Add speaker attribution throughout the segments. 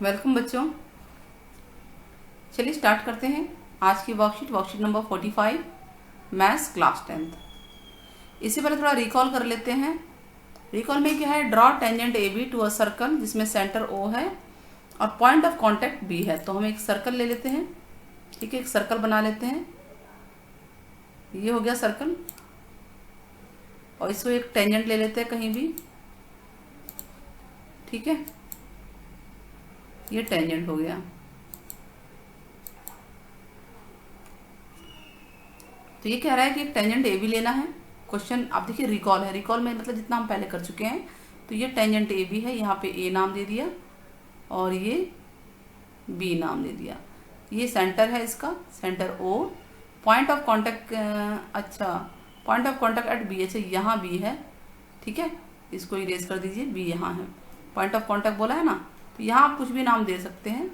Speaker 1: Welcome बच्चों। चलिए start करते हैं आज की worksheet number 45 maths class 10th। इससे पहले थोड़ा रिकॉल कर लेते हैं। रिकॉल में क्या है, draw tangent A B to a circle जिसमें सेंटर ओ है और पॉइंट ऑफ कांटेक्ट बी है। तो हम एक सर्कल ले लेते हैं, ठीक है, एक सर्कल बना लेते हैं। ये हो गया सर्कल और इसको एक टेंजेंट ले लेते हैं कहीं भी, ठीक है, ये टेंजेंट हो गया। तो ये कह रहा है कि एक टेंजेंट ए बी लेना है। क्वेश्चन आप देखिए रिकॉल है, रिकॉल में मतलब जितना हम पहले कर चुके हैं। तो ये टेंजेंट ए बी है, यहाँ पे ए नाम दे दिया और ये बी नाम दे दिया। ये सेंटर है इसका, centre O. Point of contact, अच्छा point of contact at B, अच्छा यहाँ बी है, ठीक है, इसको इरेज कर दीजिए, बी यहाँ है। पॉइंट ऑफ कांटेक्ट बोला है ना, तो यहाँ आप कुछ भी नाम दे सकते हैं,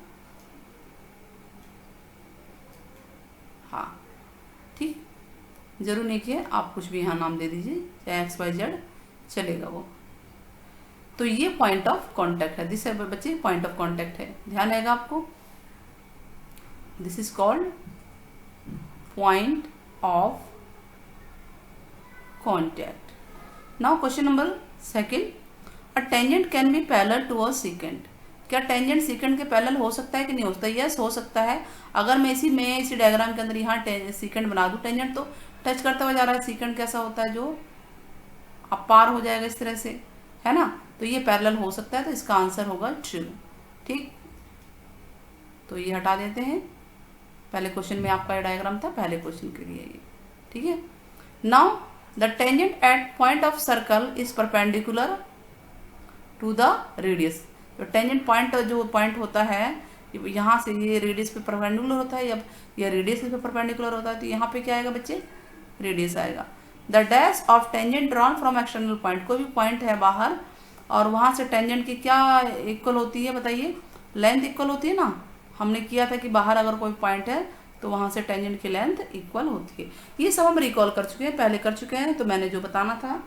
Speaker 1: हाँ ठीक, जरूर नहीं कि आप कुछ भी यहाँ नाम दे दीजिए, चाहे एक्स वाई जेड चलेगा वो। तो ये पॉइंट ऑफ कांटेक्ट है, दिस बच्चे पॉइंट ऑफ कांटेक्ट है, ध्यान रहेगा आपको। This is called point of contact. Now question number second, a tangent can be parallel to a second. क्या टेंजेंट सेकेंड के पैरेलल हो सकता है कि नहीं हो सकता? यस हो सकता है। अगर मैं इसी डायग्राम के अंदर यहाँ सेकेंड बना दूँ, टेंजेंट तो टच करता हुआ जा रहा है, सेकेंड कैसा होता है, जो अब पार हो जाएगा इस तरह से, है ना, तो ये पैरेलल हो सकता है। तो इसका आंसर होगा ट्रू, ठीक। तो ये हटा देते हैं, पहले क्वेश्चन में आपका ये डायग्राम था, पहले क्वेश्चन के लिए ये, ठीक है। Now the tangent at point of circle is perpendicular to the radius. तो टेंजेंट पॉइंट जो पॉइंट होता है यहाँ से, ये रेडियस पे परपेंडिकुलर होता है, या रेडियस पे परपेंडिकुलर होता है, तो यहाँ पे क्या आएगा बच्चे, रेडियस आएगा। The dash of tangent drawn from external point, कोई भी पॉइंट है बाहर और वहाँ से टेंजेंट की क्या इक्वल होती है बताइए, लेंथ इक्वल होती है ना। हमने किया था कि बाहर अगर कोई पॉइंट है तो वहाँ से टेंजेंट की लेंथ इक्वल होती है। ये सब हम रिकॉल कर चुके हैं, पहले कर चुके हैं। तो मैंने जो बताना था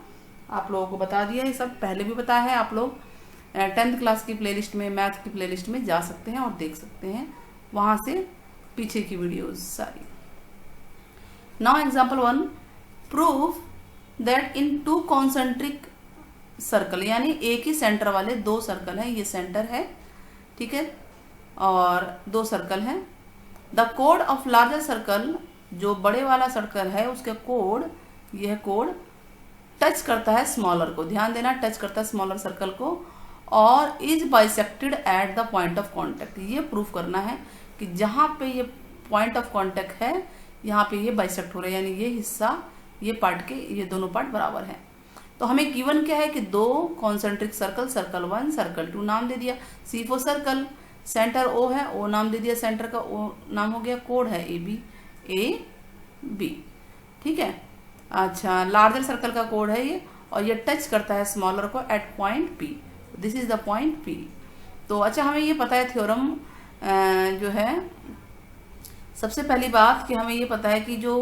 Speaker 1: आप लोगों को बता दिया, ये सब पहले भी बताया है। आप लोग 10th क्लास की प्लेलिस्ट में, मैथ की प्लेलिस्ट में जा सकते हैं और देख सकते हैं वहाँ से पीछे की वीडियोज सारी। Now example 1, prove that in to concentric circle, यानी एक ही सेंटर वाले दो सर्कल हैं, ये सेंटर है, ठीक है, और दो सर्कल हैं। The code of larger circle, जो बड़े वाला सर्कल है उसका कोड, यह कोड टच करता है स्मॉलर को, ध्यान देना, टच करता है स्मॉलर सर्कल को, और is bisected at the point of contact. ये प्रूफ करना है कि जहाँ पे ये पॉइंट ऑफ कांटेक्ट है यहाँ पे ये बाइसेक्ट हो रहा है, यानी ये हिस्सा, ये पार्ट के, ये दोनों पार्ट बराबर हैं। तो हमें गिवन क्या है कि दो कॉन्सेंट्रिक सर्कल, सर्कल 1 सर्कल 2 नाम दे दिया, सी फॉर सर्कल, सेंटर ओ है, ओ नाम दे दिया, सेंटर का ओ नाम हो गया, कोड है ए बी, ठीक है। अच्छा, लार्जर सर्कल का कोड है ये, और ये टच करता है स्मॉलर को at point P, this is the point P. तो अच्छा, हमें ये पता है थ्योरम जो है, सबसे पहली बात कि हमें ये पता है कि जो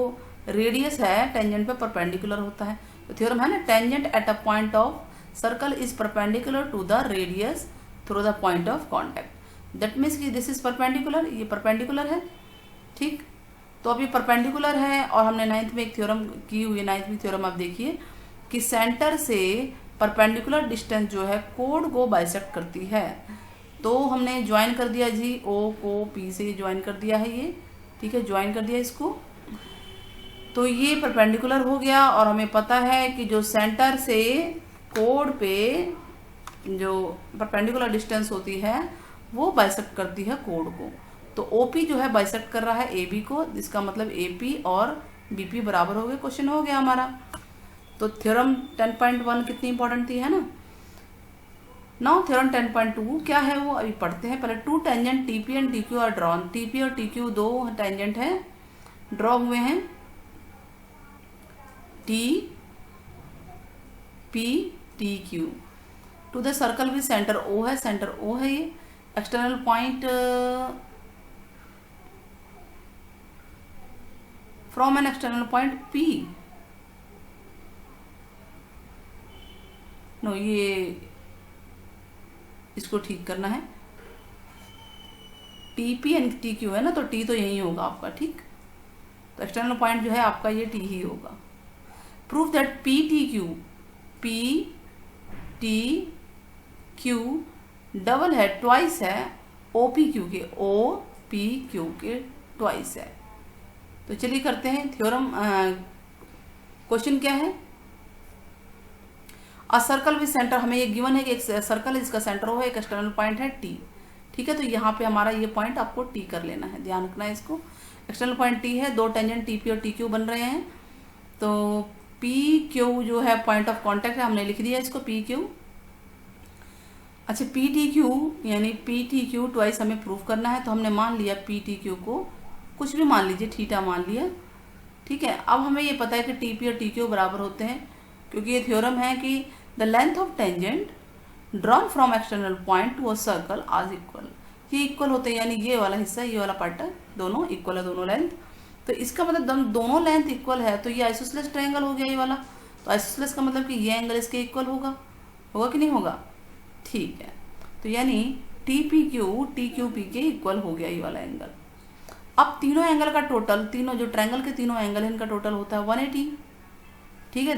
Speaker 1: रेडियस है टेंजेंट पे परपेंडिकुलर होता है। तो थ्योरम है ना, tangent at a point of circle is perpendicular to the radius through the point of contact. That means कि दिस इज परपेंडिकुलर, ये परपेंडिकुलर है, ठीक। तो अब ये परपेंडिकुलर है, और हमने 9th में एक थ्योरम की हुई है, 9th में थ्योरम आप देखिए कि सेंटर से परपेंडिकुलर डिस्टेंस जो है कोड को बाइसेक्ट करती है। तो हमने ज्वाइन कर दिया जी, ओ को पी से ज्वाइन कर दिया है ये, ठीक है, ज्वाइन कर दिया इसको, तो ये परपेंडिकुलर हो गया। और हमें पता है कि जो सेंटर से कोड पे जो परपेंडिकुलर डिस्टेंस होती है वो बाइसेक्ट करती है कोड को। तो ओपी जो है बाइसेक्ट कर रहा है ए बी को, इसका मतलब एपी और बीपी बराबर हो गए, क्वेश्चन हो गया हमारा। तो थ्योरम 10.1 कितनी इंपॉर्टेंट थी, है ना। नाउ थ्योरम 10.2 क्या है वो अभी पढ़ते हैं। पहले two tangent TP and TQ are drawn, TP और टीक्यू दो टेंजेंट हैं, ड्रॉ हुए हैं, T P T Q, to the circle with centre O है, सेंटर ओ है, ये external point from an external point P, no ये इसको ठीक करना है, T P and T Q है ना, तो टी तो यही होगा आपका, ठीक। तो एक्सटर्नल पॉइंट जो है आपका ये टी ही होगा। Proof that P T Q double है, ट्वाइस है ओ पी क्यू के ट्वाइस है। तो चलिए करते हैं थ्योरम। क्वेश्चन क्या है, अ सर्कल विद सेंटर, हमें ये गिवन है कि एक सर्कल है जिसका सेंटर हो, एक एक्सटर्नल पॉइंट है टी, ठीक है। तो यहाँ पे हमारा ये पॉइंट आपको टी कर लेना है, ध्यान रखना है इसको। एक्सटर्नल पॉइंट टी है, दो टेंजेंट टी पी और टी क्यू बन रहे हैं। तो पी क्यू जो है पॉइंट ऑफ कॉन्टैक्ट है, हमने लिख दिया इसको पी क्यू। अच्छा, पी टी क्यू यानी पी टी क्यू ट्वाइस हमें प्रूव करना है, तो हमने मान लिया पी टी क्यू को कुछ भी मान लीजिए, थीटा मान लिया, ठीक है। अब हमें ये पता है कि टी पी और टी क्यू बराबर होते हैं, क्योंकि ये थ्योरम है कि the length of tangent drawn from external point to a circle are equal, ये इक्वल होते हैं, यानी ये वाला हिस्सा ये वाला पार्ट है, दोनों इक्वल है, दोनों लेंथ। तो इसका मतलब दोनों लेंथ इक्वल है, तो ये आइसोसेलेस ट्रायंगल हो गया ये वाला। तो आइसोसेलेस का मतलब कि ये एंगल इसके इक्वल होगा कि नहीं होगा, ठीक है। तो यानी टी पी क्यू पी के इक्वल हो गया ये वाला एंगल। अब तीनों एंगल का टोटल, तीनों जो ट्रायंगल के तीनों एंगल है इनका टोटल होता है 180, ठीक है।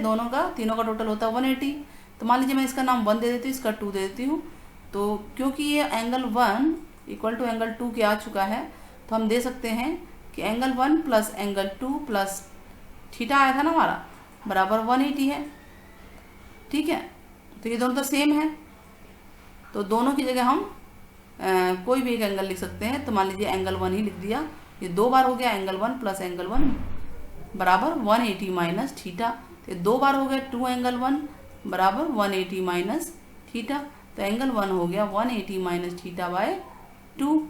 Speaker 1: तीनों का टोटल होता है 180। तो मान लीजिए मैं इसका नाम 1 दे देती हूँ, इसका 2 दे देती हूँ। तो क्योंकि ये एंगल 1 इक्वल टू एंगल 2 के आ चुका है, तो हम दे सकते हैं कि angle 1 plus angle 2 plus theta आया था ना हमारा, बराबर 180 है, ठीक है। तो ये दोनों तो सेम है, तो दोनों की जगह हम कोई भी एक एंगल लिख सकते हैं। तो मान लीजिए एंगल 1 ही लिख दिया, ये 2 बार हो गया एंगल 1 प्लस एंगल 1 बराबर 180 माइनस थीटा। तो 2 बार हो गया 2 एंगल 1 बराबर 180 माइनस थीटा। तो एंगल 1 हो गया 180 माइनस थीटा बाय 2,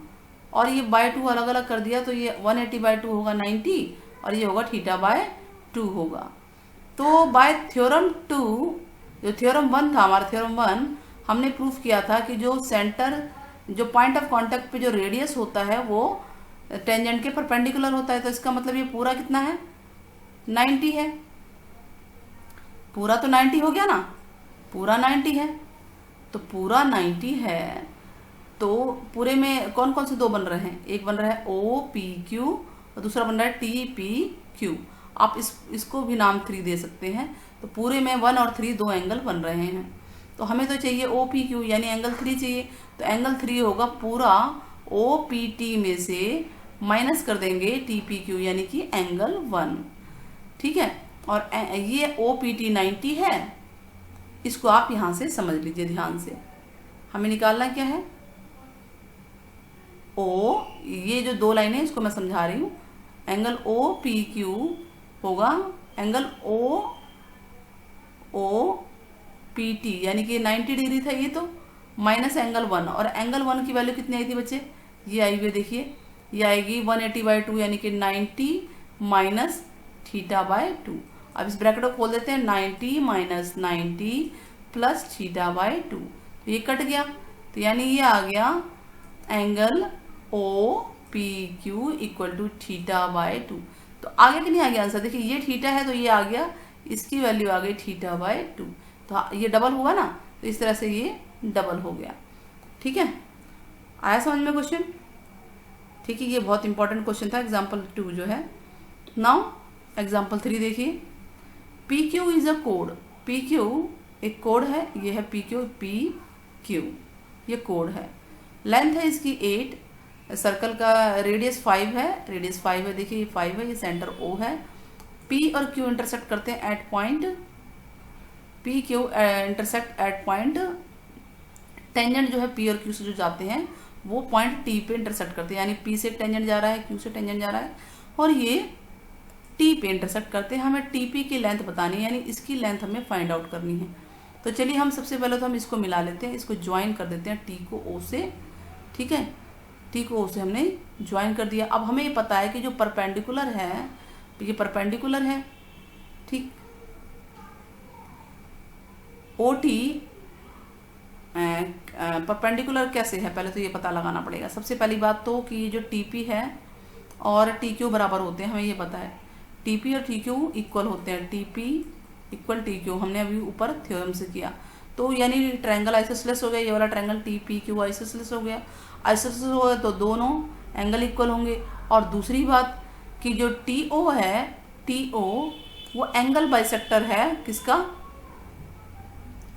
Speaker 1: और ये बाय 2 अलग अलग कर दिया, तो ये 180 बाय 2 होगा 90, और ये होगा थीटा बाय 2 होगा। तो बाय थ्योरम 2, जो थ्योरम 1 था हमारा, थ्योरम 1 हमने प्रूफ किया था कि जो सेंटर, जो पॉइंट ऑफ कांटेक्ट पे जो रेडियस होता है वो टेंजेंट के परपेंडिकुलर होता है। तो इसका मतलब ये पूरा कितना है, 90 है, पूरा तो 90 हो गया ना, पूरा 90 है। तो पूरा 90 है, तो पूरे में कौन कौन से दो बन रहे हैं, एक बन रहा है ओ पी क्यू और दूसरा बन रहा है टी पी क्यू। आप इसको भी नाम 3 दे सकते हैं। तो पूरे में 1 और 3 दो एंगल बन रहे हैं। तो हमें तो चाहिए ओ पी क्यू यानी एंगल 3 चाहिए। तो एंगल 3 होगा पूरा ओ पी टी में से माइनस कर देंगे टी पी क्यू यानी कि एंगल 1, ठीक है। और ये ओ पी टी 90 है, इसको आप यहाँ से समझ लीजिए ध्यान से। हमें निकालना क्या है, ओ, ये जो 2 लाइनें इसको मैं समझा रही हूँ। एंगल ओ पी क्यू होगा एंगल ओ पी टी यानी कि 90 डिग्री था ये, तो माइनस एंगल 1, और एंगल 1 की वैल्यू कितनी आई थी बच्चे, ये आई हुई देखिए, ये आएगी 180 बाई 2 यानी कि 90 माइनस थीटा बाय 2। अब इस ब्रैकेट को खोल देते हैं, 90 माइनस 90 प्लस थीटा बाय 2, तो ये कट गया। तो यानी ये आ गया angle O P Q equal to theta by 2। तो आगे कि नहीं आ गया आंसर, देखिए ये थीटा है तो ये आ गया, इसकी वैल्यू आ गई थीटा बाय 2। तो ये डबल हुआ ना, तो इस तरह से ये डबल हो गया, ठीक है। आया समझ में क्वेश्चन, ठीक है। ये बहुत इंपॉर्टेंट क्वेश्चन था एग्जाम्पल 2 जो है। नाउ एग्जाम्पल 3 देखिए, P Q is a code. P Q एक कोड है, ये है पी क्यू, ये कोड है। लेंथ है इसकी 8, सर्कल का रेडियस 5 है, देखिए ये 5 है, ये सेंटर O है। P और Q इंटरसेक्ट करते हैं at point, P Q intersect at point, tangent जो है P और Q से जो जाते हैं वो पॉइंट T पे इंटरसेक्ट करते हैं, यानी P से टेंजेंट जा रहा है, Q से टेंजेंट जा रहा है, और ये T पे इंटरसेक्ट करते हैं। हमें TP की लेंथ बतानी है, यानी इसकी लेंथ हमें फाइंड आउट करनी है। तो चलिए हम सबसे पहले तो हम इसको मिला लेते हैं, इसको ज्वाइन कर देते हैं T को O से, ठीक है। T को O से हमने ज्वाइन कर दिया। अब हमें ये पता है कि जो परपेंडिकुलर है, ये परपेंडिकुलर है, ठीक। OT परपेंडिकुलर कैसे है, पहले तो ये पता लगाना पड़ेगा। सबसे पहली बात तो कि जो TP है और TQ बराबर होते हैं, हमें ये पता है। TP और TQ इक्वल होते हैं, TP इक्वल TQ, हमने अभी ऊपर थ्योरम से किया। तो यानी ट्रायंगल आइसोसेलेस हो गया, ये वाला triangle T P Q isosceles हो गया। आइसोसेलेस हो गया तो दोनों एंगल इक्वल होंगे। और दूसरी बात कि जो टी ओ है, टी ओ वो एंगल बाइसेक्टर है किसका,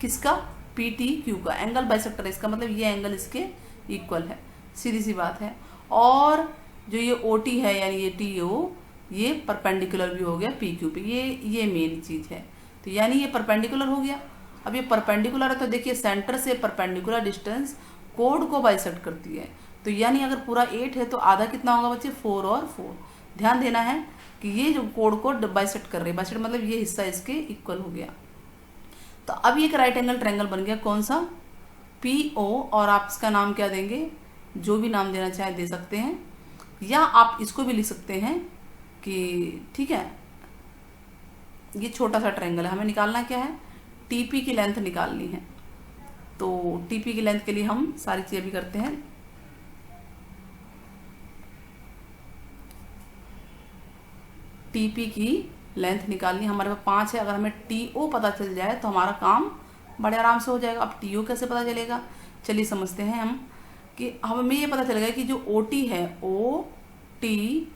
Speaker 1: किसका, पी टी क्यू का एंगल बाइसेक्टर है, इसका मतलब ये एंगल इसके इक्वल है, सीधी सी बात है। और जो ये ओ टी है यानी ये टी ओ, ये परपेंडिकुलर भी हो गया पी क्यू पे, ये मेन चीज है। तो यानी ये परपेंडिकुलर हो गया। अब ये परपेंडिकुलर है तो देखिए सेंटर से परपेंडिकुलर डिस्टेंस कोड को बाइसेक्ट करती है। तो यानी अगर पूरा 8 है तो आधा कितना होगा बच्चे, 4 और 4। ध्यान देना है कि ये जो कोड को बाइसेक्ट कर रहे हैं, बाइसेक्ट मतलब ये हिस्सा इसके इक्वल हो गया। तो अब ये एक राइट एंगल ट्रायंगल बन गया, कौन सा, पी ओ। और आप इसका नाम क्या देंगे, जो भी नाम देना चाहे दे सकते हैं, या आप इसको भी लिख सकते हैं कि ठीक है ये छोटा सा ट्रायंगल है, हमें निकालना क्या है, टीपी की लेंथ निकालनी है। तो टीपी की लेंथ के लिए हम सारी चीजें भी करते हैं। टीपी की लेंथ निकालनी हमारे पास 5 है। अगर हमें टीओ पता चल जाए तो हमारा काम बड़े आराम से हो जाएगा। अब टीओ कैसे पता चलेगा, चलिए समझते हैं हम कि हमें ये पता चलेगा कि जो ओ टी है, ओ टी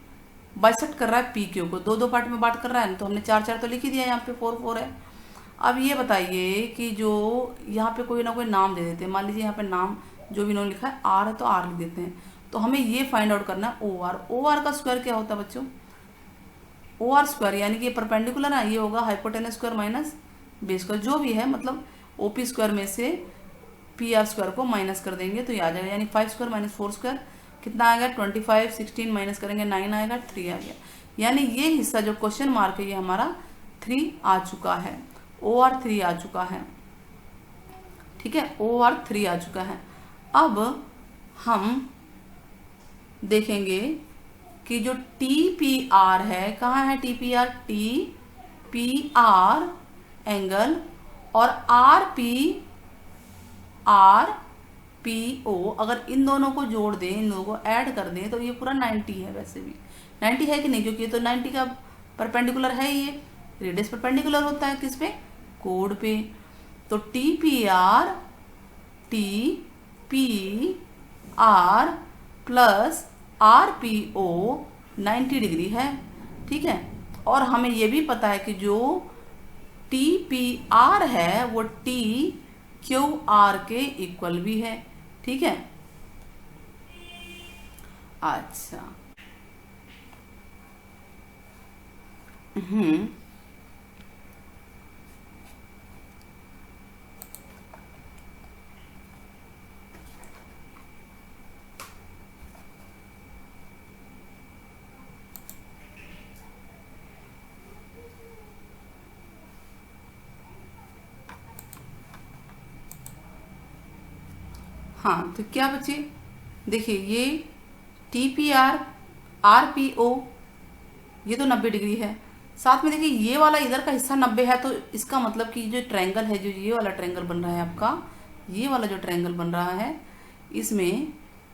Speaker 1: बाइसेक्ट कर रहा है पी क्यू को, दो पार्ट में बांट कर रहा है, तो हमने 4 4 तो लिख ही दिया, यहाँ पे 4 4 है। अब ये बताइए कि जो यहाँ पे कोई ना कोई नाम दे देते हैं, मान लीजिए यहाँ पे नाम जो भी इन्होंने लिखा है आर है तो आर लिख देते हैं। तो हमें ये फाइंड आउट करना है ओ आर। ओ आर का स्क्वायर क्या होता है बच्चों, ओ आर स्क्वायर यानी कि ये परपेंडिकुलर है, ये होगा hypotenuse square minus base square, जो भी है मतलब ओपी स्क्वायर में से पी आर स्क्वायर को माइनस कर देंगे तो ये आ जाएगा, यानी 5 स्क्वायर माइनस 4 स्क्वायर कितना आएगा 25, 16 माइनस करेंगे 9 आएगा, 3 आ गया। यानी ये हिस्सा जो क्वेश्चन मार्क है ये हमारा 3 आ चुका है, ओ आर 3 आ चुका है, ठीक है, ओ आर 3 आ चुका है। अब हम देखेंगे कि जो टी पी आर है, कहाँ है T P are, T P R angle और आर पी ओ, अगर इन दोनों को जोड़ दें, इन दोनों को ऐड कर दें तो ये पूरा 90 है। वैसे भी 90 है कि नहीं, क्योंकि ये तो 90 का परपेंडिकुलर है, ये रेडियस परपेंडिकुलर होता है किस पे, कोड पे। तो T P R plus R P O 90 degree है, ठीक है। और हमें ये भी पता है कि जो टी पी आर है वो टी क्यू आर के इक्वल भी है, ठीक है। अच्छा हाँ, तो क्या बचे, देखिए ये T P R R P O ये तो 90 डिग्री है, साथ में देखिए ये वाला इधर का हिस्सा 90 है, तो इसका मतलब कि जो ट्रायंगल है, जो ये वाला ट्रायंगल बन रहा है आपका, ये वाला जो ट्रायंगल बन रहा है इसमें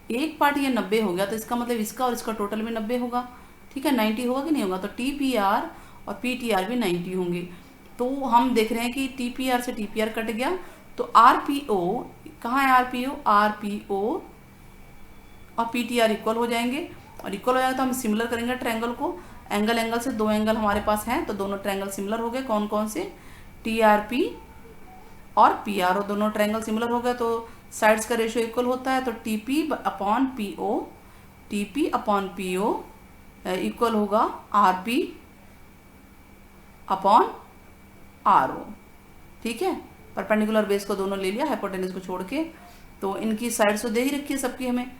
Speaker 1: एक पार्ट ये 90 हो गया, तो इसका मतलब इसका और इसका टोटल में 90 होगा, ठीक है। 90 होगा कि नहीं होगा, तो टी पी आर और पी टी आर भी 90 होंगे। तो हम देख रहे हैं कि टी पी आर से टी पी आर कट गया, तो आर पी ओ कहाँ है, आर पी ओ और पी टी आर इक्वल हो जाएंगे, और इक्वल हो जाएगा तो हम सिमिलर करेंगे ट्रायंगल को। एंगल से 2 एंगल हमारे पास हैं, तो दोनों ट्रायंगल सिमिलर हो गए, कौन कौन से, टी आर पी और पी आर, और दोनों ट्रायंगल सिमिलर हो गए तो साइड्स का रेशियो इक्वल होता है। तो T P upon P O equal होगा R P upon R O, ठीक है। परपेंडिकुलर बेस को दोनों ले लिया, हाइपोटेनस को छोड़ के। तो इनकी साइड्स तो दे ही रखी है सबकी, हमें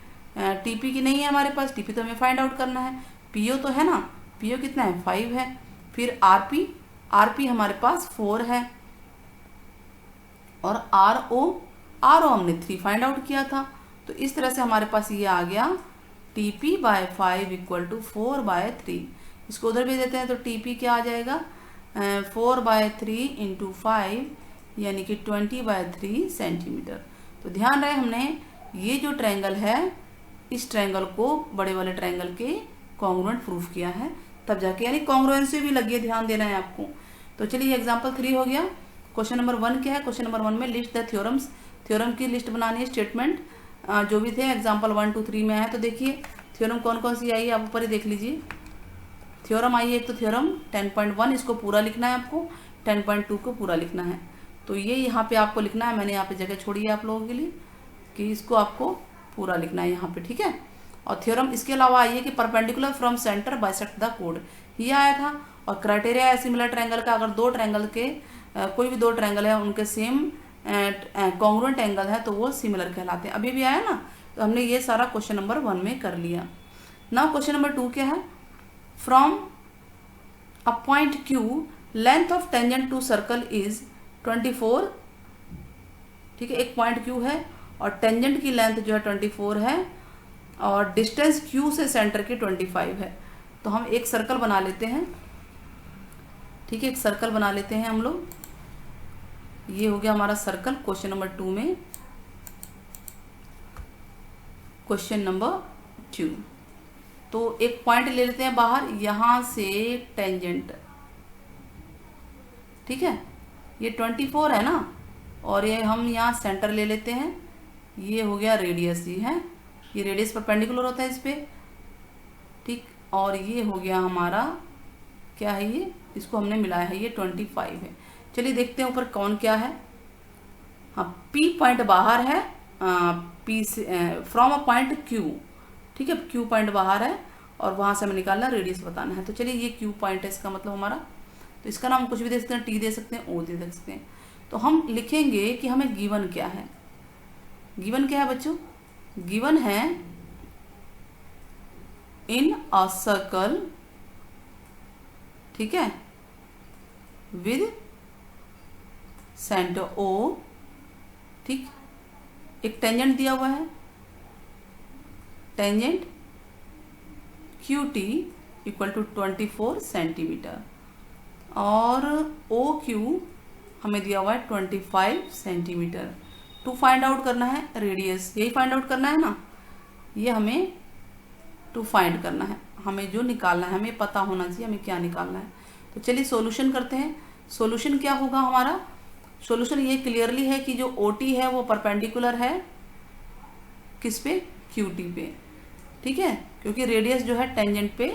Speaker 1: टीपी की नहीं है हमारे पास, टीपी तो हमें फाइंड आउट करना है। पीओ तो है ना, पीओ कितना है 5 है। फिर आरपी हमारे पास 4 है, और आर ओ हमने 3 फाइंड आउट किया था। तो इस तरह से हमारे पास ये आ गया टीपी बाय 5 इक्वल टू 4/3। इसको उधर भी देते हैं तो टीपी क्या आ जाएगा 4/3 इंटू 5 यानी कि 20/3 सेंटीमीटर। तो ध्यान रहे हमने ये जो ट्रायंगल है इस ट्रायंगल को बड़े वाले ट्रायंगल के कॉन्ग्रुएंट प्रूफ किया है, तब जाके यानी कॉन्ग्रुएंसी भी लगी है, ध्यान देना है आपको। तो चलिए एग्जांपल 3 हो गया, क्वेश्चन नंबर 1 क्या है, क्वेश्चन नंबर 1 में लिस्ट द थ्योरम्स, थ्योरम की लिस्ट बनानी है, स्टेटमेंट जो भी थे एग्जाम्पल 1 2 3 में है। तो देखिए थ्योरम कौन कौन सी आई है, आप ऊपर ही देख लीजिए। थ्योरम आई है एक तो थ्योरम 10.1, इसको पूरा लिखना है आपको, 10.2 को पूरा लिखना है। तो ये यहाँ पे आपको लिखना है, मैंने यहाँ पे जगह छोड़ी है आप लोगों के लिए कि इसको आपको पूरा लिखना है यहाँ पे, ठीक है। और थ्योरम इसके अलावा आई है कि perpendicular from centre bisect the code, ये आया था। और क्राइटेरिया है सिमिलर ट्रायंगल का, अगर दो ट्रायंगल के कोई भी दो ट्रायंगल है उनके सेम कॉन्ग्रुएंट एंगल है तो वो सिमिलर कहलाते हैं। अभी भी आया ना, तो हमने ये सारा क्वेश्चन नंबर 1 में कर लिया। नाउ क्वेश्चन नंबर 2 क्या है, from a point Q length of tangent to circle is 24, ठीक है। एक पॉइंट Q है और टेंजेंट की लेंथ जो है 24 है और डिस्टेंस Q से सेंटर की 25 है। तो हम एक सर्कल बना लेते हैं, ठीक है, एक सर्कल बना लेते हैं हम लोग। ये हो गया हमारा सर्कल क्वेश्चन नंबर 2 में। क्वेश्चन नंबर 2, तो एक पॉइंट ले लेते हैं बाहर, यहां से टेंजेंट, ठीक है, ये 24 है ना, और ये हम यहाँ सेंटर ले लेते हैं, ये हो गया रेडियस, ये है, ये रेडियस परपेंडिकुलर होता है इस पे, ठीक। और ये हो गया हमारा क्या है, ये इसको हमने मिलाया है, ये 25 है। चलिए देखते हैं ऊपर कौन क्या है। हाँ, P पॉइंट बाहर है, P से फ्रॉम अ पॉइंट Q, ठीक है, Q पॉइंट बाहर है और वहां से हमें निकालना रेडियस बताना है। तो चलिए ये Q पॉइंट है इसका मतलब हमारा, तो इसका नाम कुछ भी दे सकते हैं, T दे सकते हैं, O दे सकते हैं। तो हम लिखेंगे कि हमें गिवन क्या है। गिवन क्या है बच्चों, गिवन है इन अ सर्कल, ठीक है, विद सेंटर O, ठीक, एक टेंजेंट दिया हुआ है, tangent QT equal to 24 centimetre और OQ हमें दिया हुआ है 25 सेंटीमीटर। टू फाइंड आउट करना है रेडियस, यही फाइंड आउट करना है ना, ये हमें टू फाइंड करना है, हमें जो निकालना है हमें पता होना चाहिए हमें क्या निकालना है। तो चलिए सॉल्यूशन करते हैं। सॉल्यूशन क्या होगा हमारा, सॉल्यूशन ये क्लियरली है कि जो OT है वो परपेंडिकुलर है किस पे, QT पे, ठीक है, क्योंकि रेडियस जो है टेंजेंट पे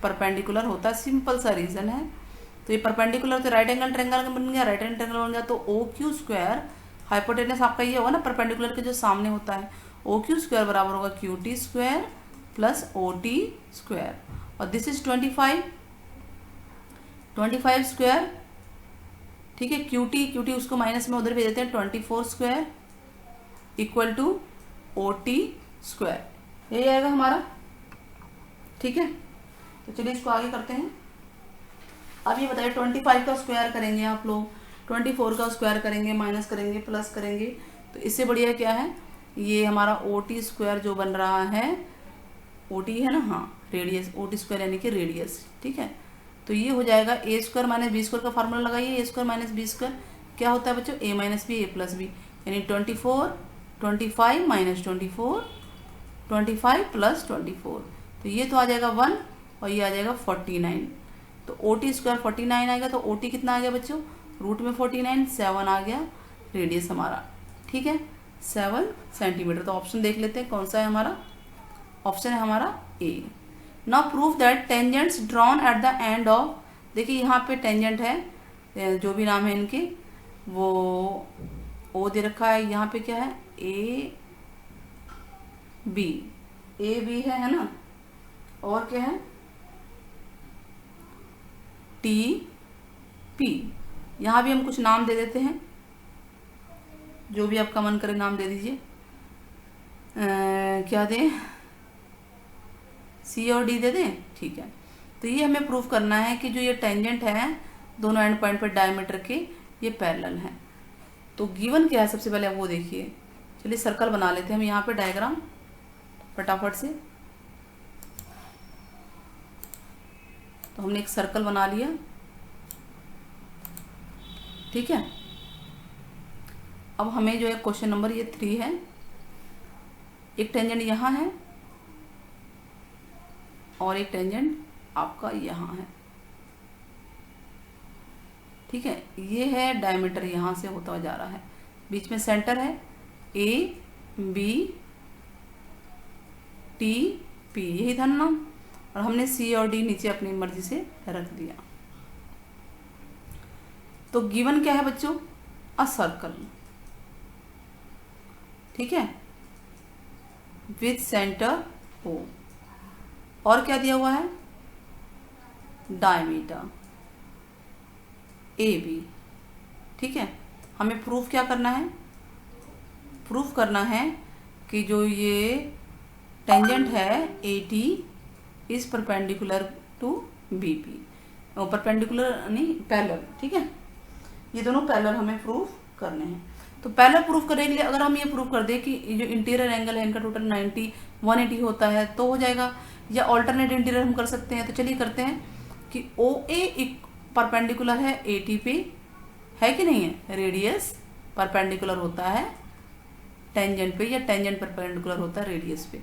Speaker 1: परपेंडिकुलर होता है, सिंपल सा रीजन है। तो ये परपेंडिकुलर तो राइट एंगल ट्रायंगल बन गया, राइट एंगल ट्रायंगल बन गया, तो OQ स्क्वायर, हाइपोटेनस आपका ये होगा ना परपेंडिकुलर के जो सामने होता है, OQ स्क्वायर बराबर होगा QT square plus OT square, और दिस इज 25 स्क्वायर, ठीक है। QT उसको माइनस में उधर भेज देते हैं, 24 square equal to OT square, यही आएगा हमारा, ठीक है। तो चलिए इसको आगे करते हैं। अब ये बताइए 25 का स्क्वायर करेंगे आप लोग, 24 का स्क्वायर करेंगे, माइनस करेंगे, प्लस करेंगे, तो इससे बढ़िया क्या है, ये हमारा OT स्क्वायर जो बन रहा है, OT है ना, हाँ रेडियस, OT स्क्वायर यानी कि रेडियस, ठीक है। तो ये हो जाएगा A square minus B square का फार्मूला लगाइए, A square minus B square क्या होता है बच्चों, A minus B A plus B, यानी 25 माइनस 25 प्लस 24, तो ये तो आ जाएगा 1 और ये आ जाएगा 49। तो OT स्क्वायर 49 आएगा, तो OT कितना आ गया बच्चों, रूट में 49, 7 आ गया रेडियस हमारा, ठीक है, 7 सेंटीमीटर। तो ऑप्शन देख लेते हैं कौन सा है हमारा, ऑप्शन है हमारा A। Now proof that tangents drawn at the end of, देखिए यहाँ पे टेंजेंट है, जो भी नाम है इनके, वो O दे रखा है, यहाँ पे क्या है A B है ना, और क्या है T P, यहाँ भी हम कुछ नाम दे देते हैं, जो भी आपका मन करे नाम दे दीजिए, क्या दें, C और D दे दें, ठीक है। तो ये हमें प्रूफ करना है कि जो ये टेंजेंट है दोनों एंड पॉइंट पर डायमीटर के, ये पैरेलल है। तो गिवन क्या है सबसे पहले वो देखिए। चलिए सर्कल बना लेते हैं हम यहाँ पे डायग्राम फटाफट से। तो हमने एक सर्कल बना लिया, ठीक है। अब हमें जो है क्वेश्चन नंबर ये 3 है, एक टेंजेंट यहाँ है और एक टेंजेंट आपका यहाँ है, ठीक है, ये है डायमीटर, यहाँ से होता हुआ जा रहा है, बीच में सेंटर है ए बी टी पी, यही था ना, और हमने सी और डी नीचे अपनी मर्जी से रख दिया। तो गिवन क्या है बच्चों, अ सर्कल, ठीक है, विथ सेंटर ओ, और क्या दिया हुआ है, डायमीटर ए बी। ठीक है, हमें प्रूफ क्या करना है, प्रूफ करना है कि जो ये टेंजेंट है A T is perpendicular to B P, perpendicular नहीं पैरेलल, ठीक है, ये दोनों पैरेलल हमें प्रूफ करने हैं। तो पैरेलल प्रूफ करने के लिए अगर हम ये प्रूफ कर दें कि जो इंटीरियर एंगल है इनका टोटल 90 180 होता है तो हो जाएगा, या ऑल्टरनेट इंटीरियर हम कर सकते हैं। तो चलिए करते हैं कि ओ ए परपेंडिकुलर है ए टी पे, है कि नहीं है, रेडियस परपेंडिकुलर होता है टेंजेंट पे, या टेंजेंट परपेंडिकुलर होता है रेडियस पे।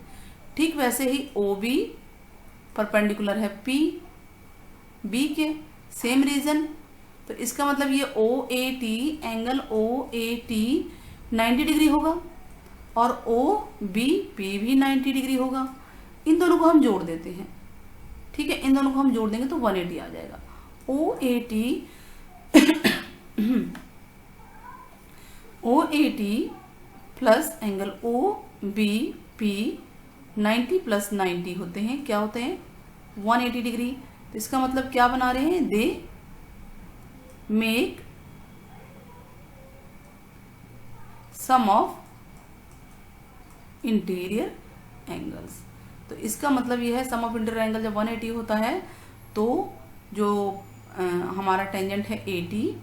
Speaker 1: ठीक वैसे ही ओ बी परपेंडिकुलर है पी बी के, सेम रीजन। तो इसका मतलब ये O A T, angle O A T 90 degree होगा और ओ बी पी भी 90 डिग्री होगा। इन दोनों को हम जोड़ देते हैं, ठीक है, इन दोनों को हम जोड़ देंगे तो 180 आ जाएगा। O A T plus angle O B P 90 plus 90 होते हैं, क्या होते हैं, 180 डिग्री। तो इसका मतलब क्या बना रहे हैं, they make sum of interior angles. तो इसका मतलब ये है सम ऑफ इंटीरियर एंगल जब 180 होता है तो जो हमारा टेंजेंट है A T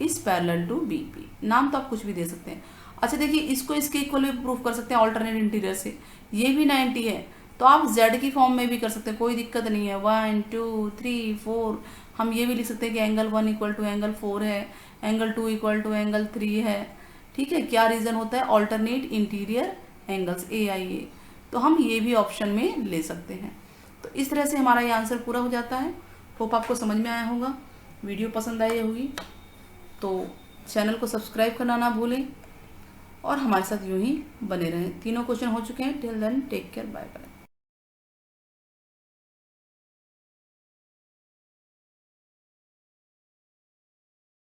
Speaker 1: is parallel to B P. नाम तो आप कुछ भी दे सकते हैं। अच्छा देखिए, इसको इसके इक्वल भी प्रूफ कर सकते हैं ऑल्टरनेट इंटीरियर से, ये भी 90 है तो आप z की फॉर्म में भी कर सकते हैं, कोई दिक्कत नहीं है। 1 2 3 4 हम ये भी लिख सकते हैं कि एंगल 1 इक्वल टू एंगल 4 है, एंगल 2 इक्वल टू एंगल 3 है, ठीक है। क्या रीजन होता है, ऑल्टरनेट इंटीरियर एंगल्स ए आई ए, तो हम ये भी ऑप्शन में ले सकते हैं। तो इस तरह से हमारा ये आंसर पूरा हो जाता है। होप आपको समझ में आया होगा, वीडियो पसंद आई होगी तो चैनल को सब्सक्राइब करना ना भूलें और हमारे साथ यूं ही बने रहें। तीनों क्वेश्चन हो चुके हैं। Till then take care, bye bye.